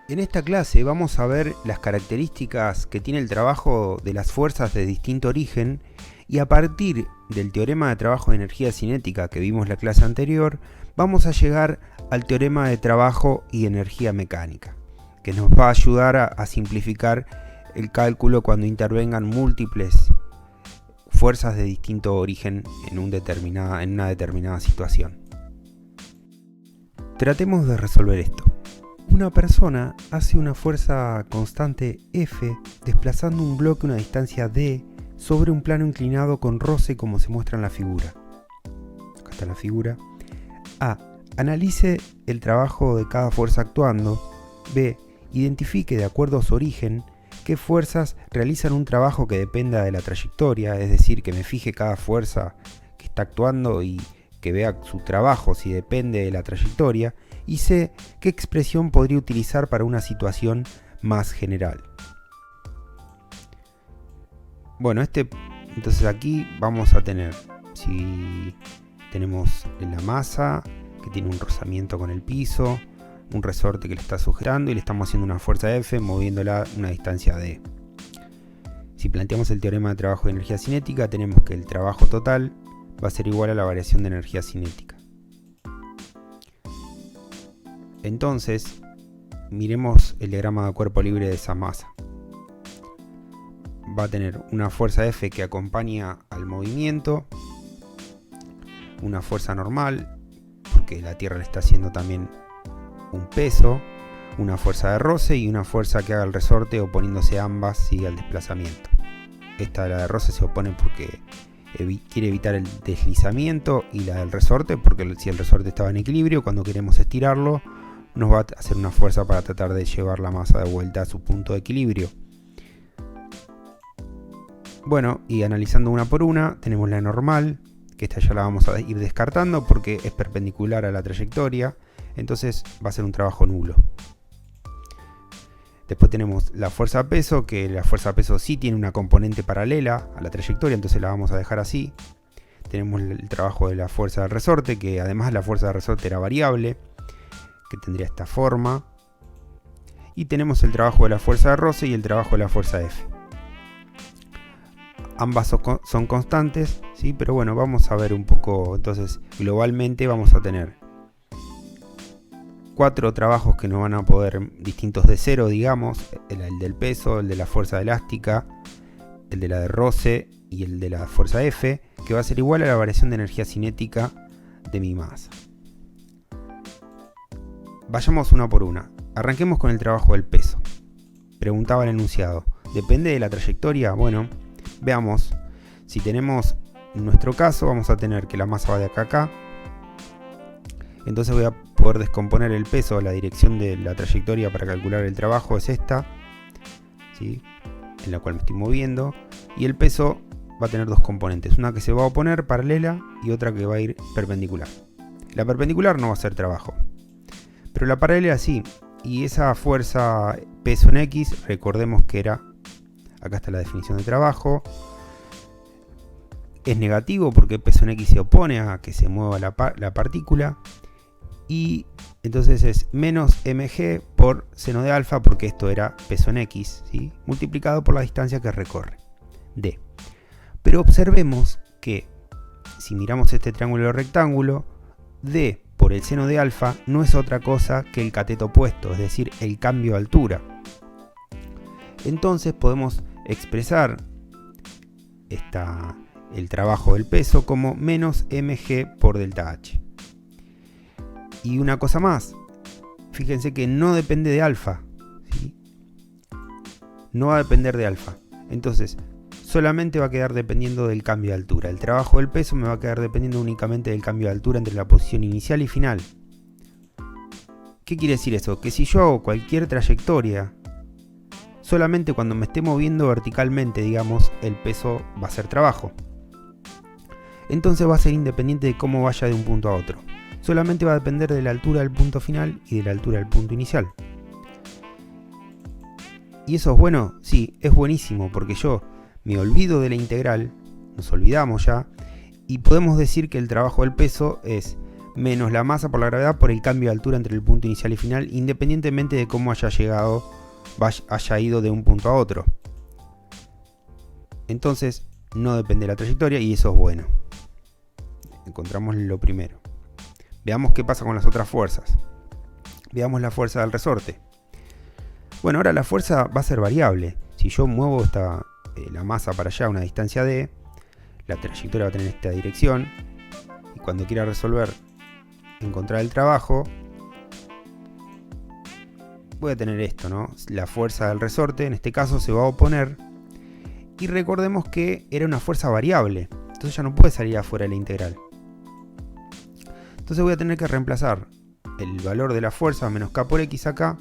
En esta clase vamos a ver las características que tiene el trabajo de las fuerzas de distinto origen y a partir del teorema de trabajo de energía cinética que vimos en la clase anterior, vamos a llegar al teorema de trabajo y energía mecánica, que nos va a ayudar a simplificar el cálculo cuando intervengan múltiples fuerzas de distinto origen en una determinada situación. Tratemos de resolver esto. Una persona hace una fuerza constante F desplazando un bloque a una distancia D sobre un plano inclinado con roce como se muestra en la figura. Acá está la figura. A. Analice el trabajo de cada fuerza actuando. B. Identifique de acuerdo a su origen qué fuerzas realizan un trabajo que dependa de la trayectoria, es decir, que me fije cada fuerza que está actuando y que vea su trabajo si depende de la trayectoria. Y sé qué expresión podría utilizar para una situación más general. Bueno, entonces aquí vamos a tener, si tenemos la masa que tiene un rozamiento con el piso, un resorte que le está sujetando y le estamos haciendo una fuerza F moviéndola a una distancia D. Si planteamos el teorema de trabajo de energía cinética, tenemos que el trabajo total va a ser igual a la variación de energía cinética. Entonces, miremos el diagrama de cuerpo libre de esa masa. Va a tener una fuerza F que acompaña al movimiento, una fuerza normal, porque la Tierra le está haciendo también un peso, una fuerza de roce y una fuerza que haga el resorte oponiéndose a ambas al desplazamiento. Esta, la de roce, se opone porque quiere evitar el deslizamiento, y la del resorte porque si el resorte estaba en equilibrio, cuando queremos estirarlo nos va a hacer una fuerza para tratar de llevar la masa de vuelta a su punto de equilibrio. Bueno, y analizando una por una, tenemos la normal, que esta ya la vamos a ir descartando porque es perpendicular a la trayectoria, entonces va a ser un trabajo nulo. Después tenemos la fuerza peso, que la fuerza peso sí tiene una componente paralela a la trayectoria, entonces la vamos a dejar así. Tenemos el trabajo de la fuerza del resorte, que además la fuerza del resorte era variable, que tendría esta forma. Y tenemos el trabajo de la fuerza de roce y el trabajo de la fuerza F. Ambas son constantes, ¿sí? Pero bueno, vamos a ver un poco. Entonces, globalmente vamos a tener 4 trabajos que no van a poder, distintos de cero, digamos: el del peso, el de la fuerza elástica, el de la de roce y el de la fuerza F, que va a ser igual a la variación de energía cinética de mi masa. Vayamos una por una. Arranquemos con el trabajo del peso. Preguntaba el enunciado: ¿depende de la trayectoria? Bueno, veamos. Si tenemos, en nuestro caso, vamos a tener que la masa va de acá a acá. Entonces voy a poder descomponer el peso. La dirección de la trayectoria para calcular el trabajo es esta, ¿sí?, en la cual me estoy moviendo. Y el peso va a tener dos componentes: una que se va a oponer paralela y otra que va a ir perpendicular. La perpendicular no va a ser trabajo, pero la paralela sí. Y esa fuerza peso en X, recordemos que era, acá está la definición de trabajo, es negativo porque peso en X se opone a que se mueva la partícula. Y entonces es menos mg por seno de alfa, porque esto era peso en X, ¿sí?, multiplicado por la distancia que recorre, D. Pero observemos que si miramos este triángulo rectángulo, D por el seno de alfa no es otra cosa que el cateto opuesto, es decir, el cambio de altura. Entonces podemos expresar el trabajo del peso como menos mg por delta h. Y una cosa más, fíjense que no depende de alfa, ¿sí? No va a depender de alfa. Entonces, solamente va a quedar dependiendo del cambio de altura. El trabajo del peso me va a quedar dependiendo únicamente del cambio de altura entre la posición inicial y final. ¿Qué quiere decir eso? Que si yo hago cualquier trayectoria, solamente cuando me esté moviendo verticalmente, digamos, el peso va a ser trabajo. Entonces va a ser independiente de cómo vaya de un punto a otro. Solamente va a depender de la altura del punto final y de la altura del punto inicial. ¿Y eso es bueno? Sí, es buenísimo, porque yo me olvido de la integral, nos olvidamos ya, y podemos decir que el trabajo del peso es menos la masa por la gravedad por el cambio de altura entre el punto inicial y final, independientemente de cómo haya ido de un punto a otro. Entonces no depende de la trayectoria y eso es bueno. Encontramos lo primero. Veamos qué pasa con las otras fuerzas. Veamos la fuerza del resorte. Bueno, ahora la fuerza va a ser variable. Si yo muevo la masa para allá a una distancia d, la trayectoria va a tener esta dirección. Y cuando quiera encontrar el trabajo, voy a tener esto, ¿no? La fuerza del resorte, en este caso, se va a oponer. Y recordemos que era una fuerza variable. Entonces ya no puede salir afuera de la integral. Entonces voy a tener que reemplazar el valor de la fuerza menos k por x acá.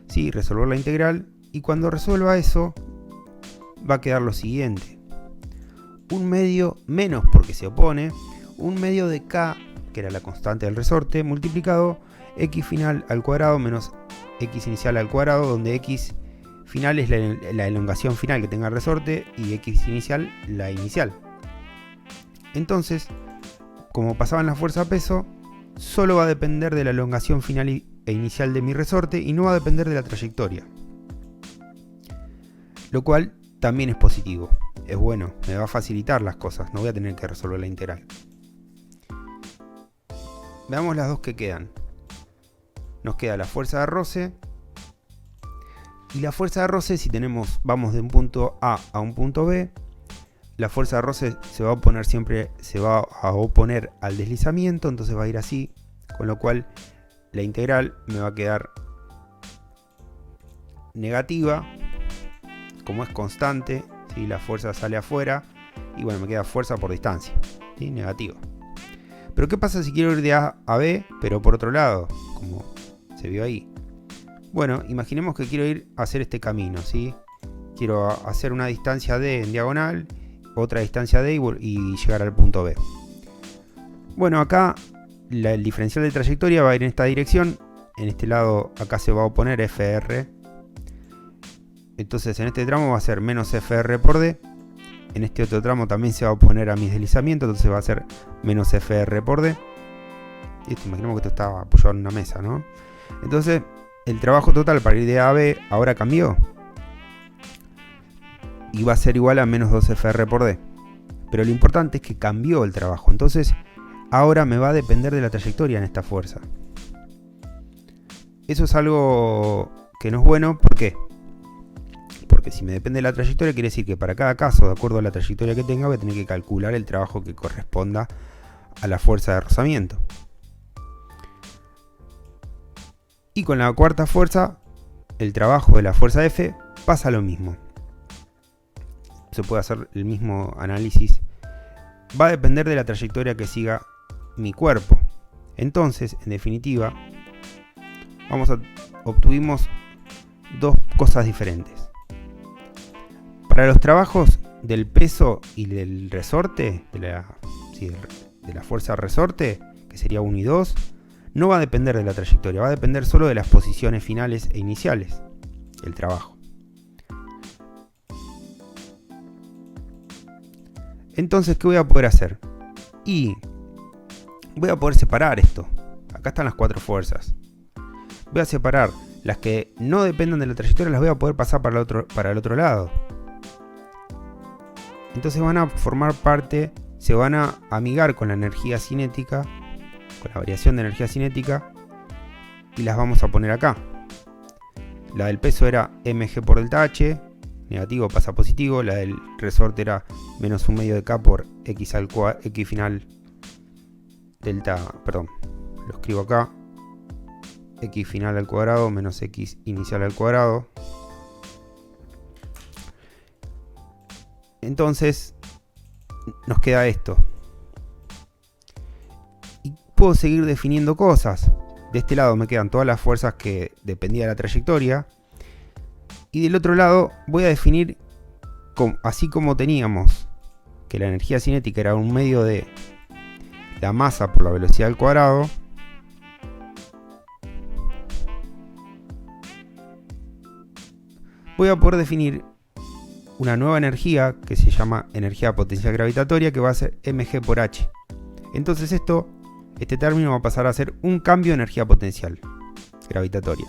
Sí, resolver la integral. Y cuando resuelva eso, va a quedar lo siguiente. 1/2 menos, porque se opone, 1/2 de k, que era la constante del resorte, multiplicado x final al cuadrado menos x inicial al cuadrado, donde x final es la elongación final que tenga el resorte y x inicial la inicial. Entonces, como pasaba en la fuerza peso, solo va a depender de la elongación final e inicial de mi resorte y no va a depender de la trayectoria. Lo cual también es positivo. Es bueno, me va a facilitar las cosas, no voy a tener que resolver la integral. Veamos las dos que quedan. Nos queda la fuerza de roce. Y la fuerza de roce, si vamos de un punto A a un punto B, la fuerza de roce se va a oponer al deslizamiento, entonces va a ir así, con lo cual la integral me va a quedar negativa, como es constante, ¿sí? La fuerza sale afuera, y bueno, me queda fuerza por distancia, ¿sí? Negativa. Pero ¿qué pasa si quiero ir de A a B, pero por otro lado, como se vio ahí? Bueno, imaginemos que quiero ir a hacer este camino, ¿sí? Quiero hacer una distancia D en diagonal, otra distancia D y llegar al punto B. Bueno, acá el diferencial de trayectoria va a ir en esta dirección. En este lado acá se va a oponer FR. Entonces en este tramo va a ser menos FR por D. En este otro tramo también se va a oponer a mis deslizamientos, entonces va a ser menos FR por D. Y esto, imaginemos que esto estaba apoyado en una mesa, ¿no? Entonces el trabajo total para ir de A a B ahora cambió. Y va a ser igual a menos 2FR por D. Pero lo importante es que cambió el trabajo. Entonces ahora me va a depender de la trayectoria en esta fuerza. Eso es algo que no es bueno. ¿Por qué? Porque si me depende de la trayectoria, quiere decir que para cada caso, de acuerdo a la trayectoria que tenga, voy a tener que calcular el trabajo que corresponda a la fuerza de rozamiento. Y con la cuarta fuerza, el trabajo de la fuerza F pasa lo mismo. Se puede hacer el mismo análisis. Va a depender de la trayectoria que siga mi cuerpo. Entonces, en definitiva, obtuvimos dos cosas diferentes. Para los trabajos del peso y del resorte, de la fuerza resorte, que sería 1 y 2, no va a depender de la trayectoria, va a depender solo de las posiciones finales e iniciales, el trabajo. Entonces, ¿qué voy a poder hacer? Y voy a poder separar esto. Acá están las 4 fuerzas. Voy a separar las que no dependan de la trayectoria, las voy a poder pasar para el otro lado. Entonces van a formar parte, se van a amigar con la energía cinética, con la variación de energía cinética, y las vamos a poner acá. La del peso era mg por delta h, negativo pasa a positivo. La del resorte era menos 1/2 de k por x final delta, perdón, lo escribo acá, x final al cuadrado menos x inicial al cuadrado. Entonces nos queda esto. Y puedo seguir definiendo cosas. De este lado me quedan todas las fuerzas que dependían de la trayectoria. Y del otro lado voy a definir, así como teníamos que la energía cinética era 1/2 de la masa por la velocidad al cuadrado, voy a poder definir una nueva energía que se llama energía potencial gravitatoria, que va a ser mg por h. Entonces esto Este término va a pasar a ser un cambio de energía potencial gravitatoria.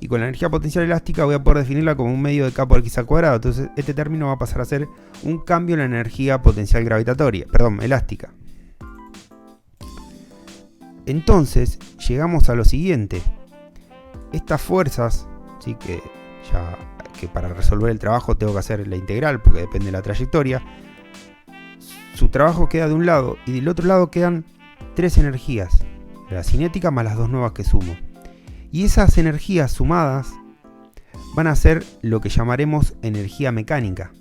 Y con la energía potencial elástica voy a poder definirla como un medio de K por X al cuadrado. Entonces este término va a pasar a ser un cambio en la energía potencial gravitatoria, elástica. Entonces llegamos a lo siguiente. Estas fuerzas, ¿sí? que para resolver el trabajo tengo que hacer la integral porque depende de la trayectoria. Su trabajo queda de un lado y del otro lado quedan tres energías. La cinética más las dos nuevas que sumo. Y esas energías sumadas van a ser lo que llamaremos energía mecánica.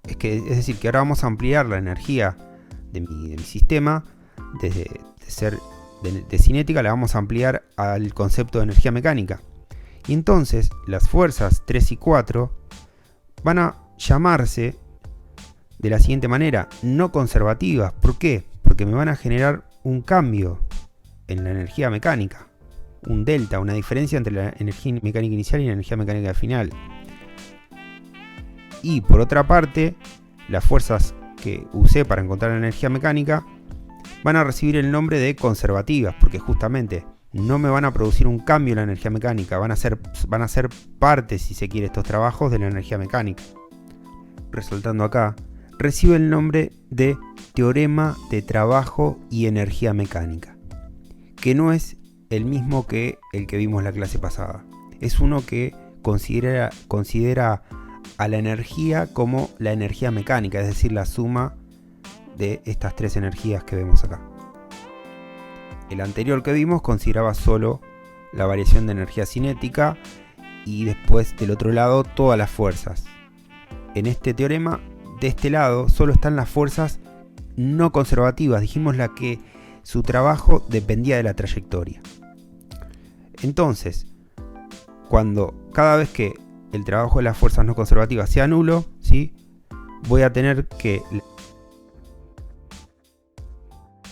Es decir, que ahora vamos a ampliar la energía de mi sistema de cinética, la vamos a ampliar al concepto de energía mecánica. Y entonces las fuerzas 3 y 4 van a llamarse de la siguiente manera: no conservativas. ¿Por qué? Porque me van a generar un cambio en la energía mecánica, un delta, una diferencia entre la energía mecánica inicial y la energía mecánica final. Y por otra parte, las fuerzas que usé para encontrar la energía mecánica van a recibir el nombre de conservativas, porque justamente no me van a producir un cambio en la energía mecánica, van a ser parte, si se quiere, estos trabajos de la energía mecánica. Resultando acá, recibe el nombre de teorema de trabajo y energía mecánica, que no es el mismo que el que vimos la clase pasada. Es uno que considera a la energía como la energía mecánica, es decir, la suma de estas tres energías que vemos acá. El anterior que vimos consideraba solo la variación de energía cinética y después del otro lado todas las fuerzas. En este teorema, de este lado, solo están las fuerzas no conservativas, dijimos la que su trabajo dependía de la trayectoria. Entonces, cada vez que el trabajo de las fuerzas no conservativas sea nulo, ¿sí? Voy a tener que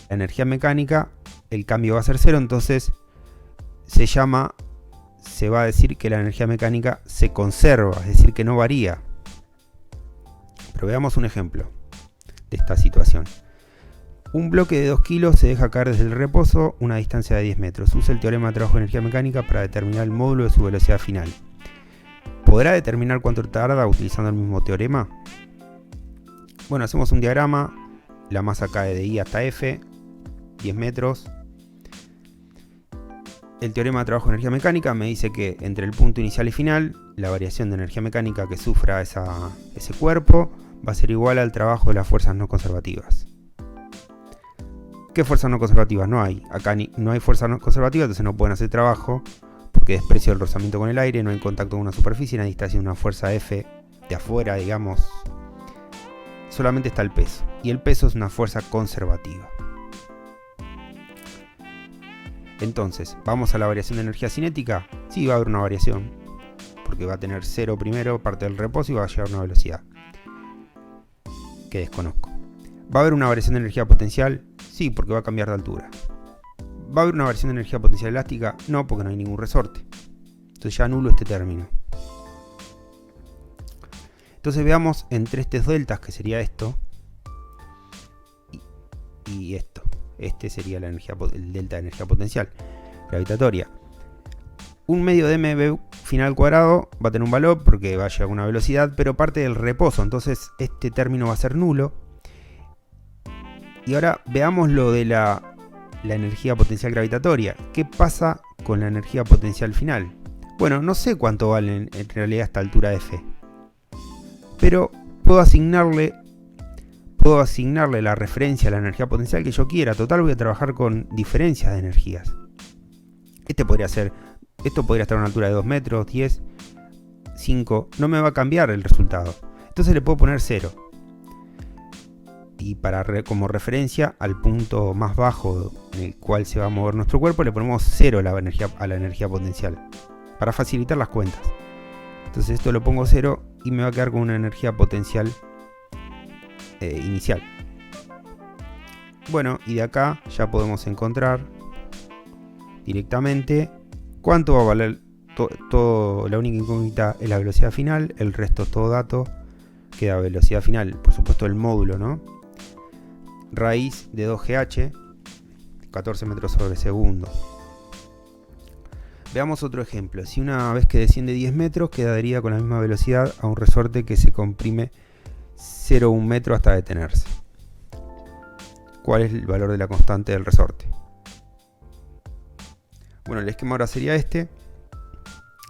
la energía mecánica, el cambio va a ser cero, entonces se va a decir que la energía mecánica se conserva, es decir, que no varía. Pero veamos un ejemplo de esta situación. Un bloque de 2 kilos se deja caer desde el reposo a una distancia de 10 metros. Usa el teorema de trabajo de energía mecánica para determinar el módulo de su velocidad final. ¿Podrá determinar cuánto tarda utilizando el mismo teorema? Bueno, hacemos un diagrama. La masa cae de I hasta F, 10 metros. El teorema de trabajo de energía mecánica me dice que entre el punto inicial y final, la variación de energía mecánica que sufra ese cuerpo va a ser igual al trabajo de las fuerzas no conservativas. ¿Qué fuerzas no conservativas? No hay. Acá no hay fuerzas no conservativas, entonces no pueden hacer trabajo porque desprecio el rozamiento con el aire, no hay contacto con una superficie, nadie está haciendo una fuerza F de afuera, digamos. Solamente está el peso. Y el peso es una fuerza conservativa. Entonces, ¿vamos a la variación de energía cinética? Sí, va a haber una variación, porque va a tener 0 primero, parte del reposo, y va a llegar a una velocidad que desconozco. ¿Va a haber una variación de energía potencial? Sí, porque va a cambiar de altura. ¿Va a haber una variación de energía potencial elástica? No, porque no hay ningún resorte. Entonces ya anulo este término. Entonces veamos entre estos deltas, que sería esto, y esto. Este sería el delta de energía potencial gravitatoria. Un medio de mv final al cuadrado va a tener un valor porque va a llegar a una velocidad, pero parte del reposo. Entonces este término va a ser nulo. Y ahora veamos lo de la energía potencial gravitatoria. ¿Qué pasa con la energía potencial final? Bueno, no sé cuánto vale en realidad esta altura F, pero puedo asignarle la referencia a la energía potencial que yo quiera. Total, voy a trabajar con diferencias de energías. Esto podría estar a una altura de 2 metros, 10, 5. No me va a cambiar el resultado. Entonces le puedo poner 0. Y como referencia al punto más bajo en el cual se va a mover nuestro cuerpo, le ponemos 0 a la energía potencial, para facilitar las cuentas. Entonces esto lo pongo 0 y me va a quedar con una energía potencial inicial. Bueno, y de acá ya podemos encontrar directamente cuánto va a valer todo. La única incógnita es la velocidad final, el resto es todo dato. Queda velocidad final, por supuesto el módulo, ¿no? raíz de 2GH, 14 metros sobre segundo. Veamos otro ejemplo. Si una vez que desciende 10 metros, quedaría con la misma velocidad a un resorte que se comprime 0,1 metro hasta detenerse. ¿Cuál es el valor de la constante del resorte? Bueno, el esquema ahora sería este.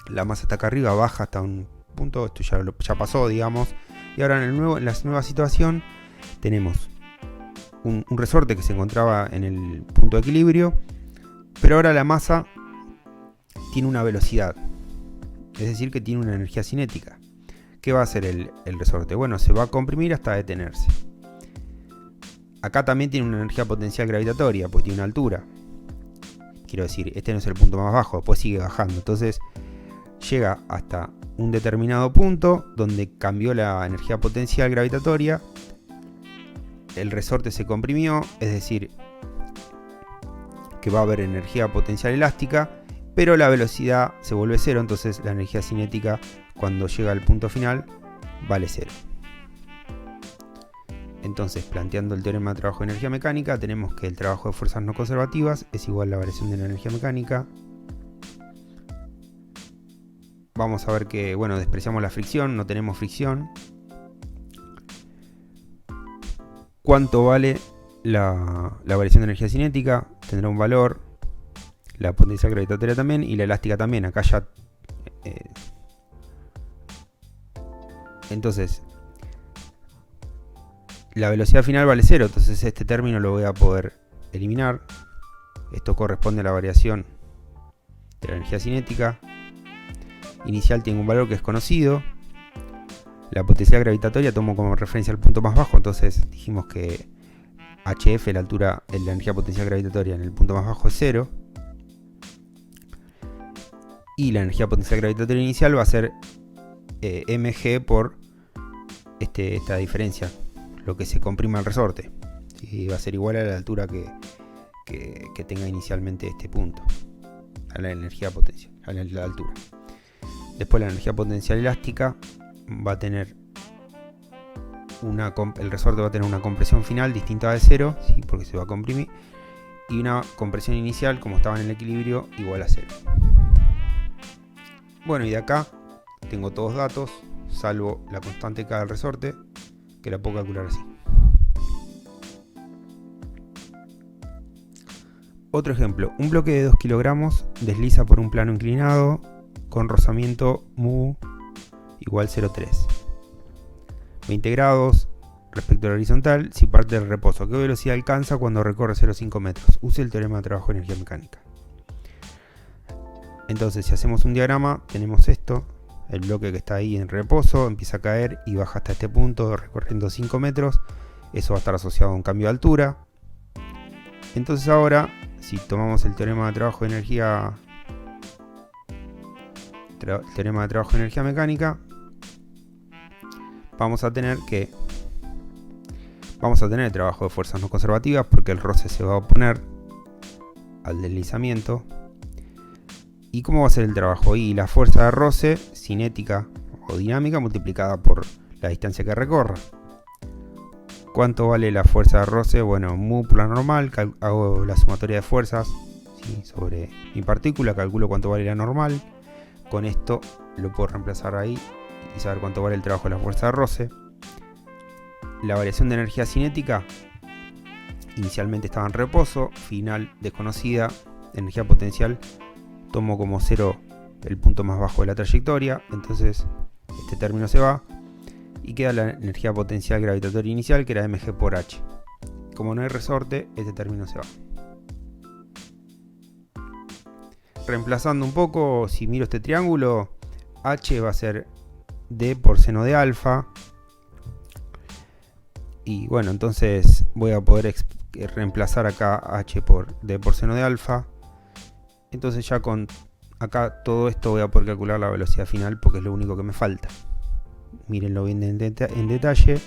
La masa está acá arriba, baja hasta un punto. Esto ya pasó, digamos. Y ahora en la nueva situación tenemos un resorte que se encontraba en el punto de equilibrio, pero ahora la masa tiene una velocidad, es decir, que tiene una energía cinética. ¿Qué va a hacer el resorte? Bueno, se va a comprimir hasta detenerse. Acá también tiene una energía potencial gravitatoria, pues tiene una altura. Quiero decir, este no es el punto más bajo, después sigue bajando. Entonces llega hasta un determinado punto donde cambió la energía potencial gravitatoria. El resorte se comprimió, es decir, que va a haber energía potencial elástica, pero la velocidad se vuelve cero, entonces la energía cinética cuando llega al punto final vale cero. Entonces, planteando el teorema de trabajo de energía mecánica, tenemos que el trabajo de fuerzas no conservativas es igual a la variación de la energía mecánica. Vamos a ver que, bueno, despreciamos la fricción, no tenemos fricción. ¿Cuánto vale la variación de energía cinética? Tendrá un valor. La potencial gravitatoria también y la elástica también. Acá ya... entonces, la velocidad final vale 0. Entonces este término lo voy a poder eliminar. Esto corresponde a la variación de la energía cinética. Inicial tiene un valor que es conocido. La potencial gravitatoria tomo como referencia el punto más bajo. Entonces dijimos que HF, la altura de la energía potencial gravitatoria en el punto más bajo, es 0. Y la energía potencial gravitatoria inicial va a ser mg por esta diferencia, lo que se comprima el resorte. Y va a ser igual a la altura que tenga inicialmente este punto, a la energía potencial, a la altura. Después la energía potencial elástica va a tener el resorte va a tener una compresión final distinta de 0, ¿sí? Porque se va a comprimir, y una compresión inicial, como estaba en el equilibrio, igual a 0. Bueno, y de acá tengo todos datos, salvo la constante K del resorte, que la puedo calcular así. Otro ejemplo, un bloque de 2 kilogramos desliza por un plano inclinado con rozamiento mu igual 0,3. 20 grados respecto a la horizontal si parte del reposo. ¿Qué velocidad alcanza cuando recorre 0,5 metros? Use el teorema de trabajo de energía mecánica. Entonces, si hacemos un diagrama, tenemos esto. El bloque que está ahí en reposo empieza a caer y baja hasta este punto recorriendo 5 metros. Eso va a estar asociado a un cambio de altura. Entonces ahora, si tomamos el teorema de trabajo de energía mecánica, vamos a tener el trabajo de fuerzas no conservativas, porque el roce se va a oponer al deslizamiento. ¿Y cómo va a ser el trabajo? Y la fuerza de roce cinética o dinámica multiplicada por la distancia que recorra. ¿Cuánto vale la fuerza de roce? Bueno, mu por la normal, hago la sumatoria de fuerzas, ¿sí? Sobre mi partícula, calculo cuánto vale la normal. Con esto lo puedo reemplazar ahí y saber cuánto vale el trabajo de la fuerza de roce. La variación de energía cinética inicialmente estaba en reposo, final desconocida, energía potencial tomo como 0 el punto más bajo de la trayectoria, entonces este término se va y queda la energía potencial gravitatoria inicial, que era mg por h. Como no hay resorte, este término se va. Reemplazando un poco, si miro este triángulo, h va a ser d por seno de alfa. Y bueno, entonces voy a poder reemplazar acá h por d por seno de alfa. Entonces ya con acá todo esto voy a poder calcular la velocidad final, porque es lo único que me falta. Mírenlo bien en detalle.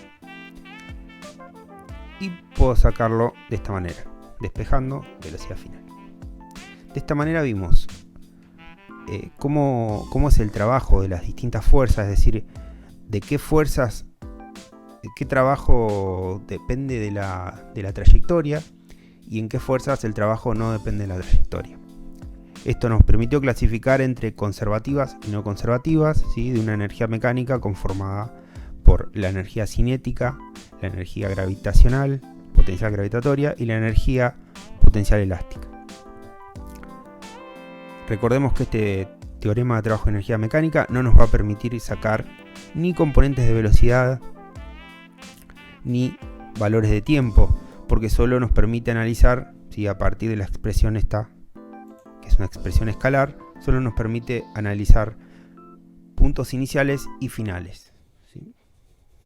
Y puedo sacarlo de esta manera, despejando velocidad final. De esta manera vimos cómo es el trabajo de las distintas fuerzas, es decir, de qué fuerzas qué trabajo depende de la trayectoria y en qué fuerzas el trabajo no depende de la trayectoria. Esto nos permitió clasificar entre conservativas y no conservativas, ¿sí? De una energía mecánica conformada por la energía cinética, la energía gravitacional, potencial gravitatoria, y la energía potencial elástica. Recordemos que este teorema de trabajo de energía mecánica no nos va a permitir sacar ni componentes de velocidad ni valores de tiempo, porque solo nos permite analizar, si a partir de la expresión esta, que es una expresión escalar, solo nos permite analizar puntos iniciales y finales.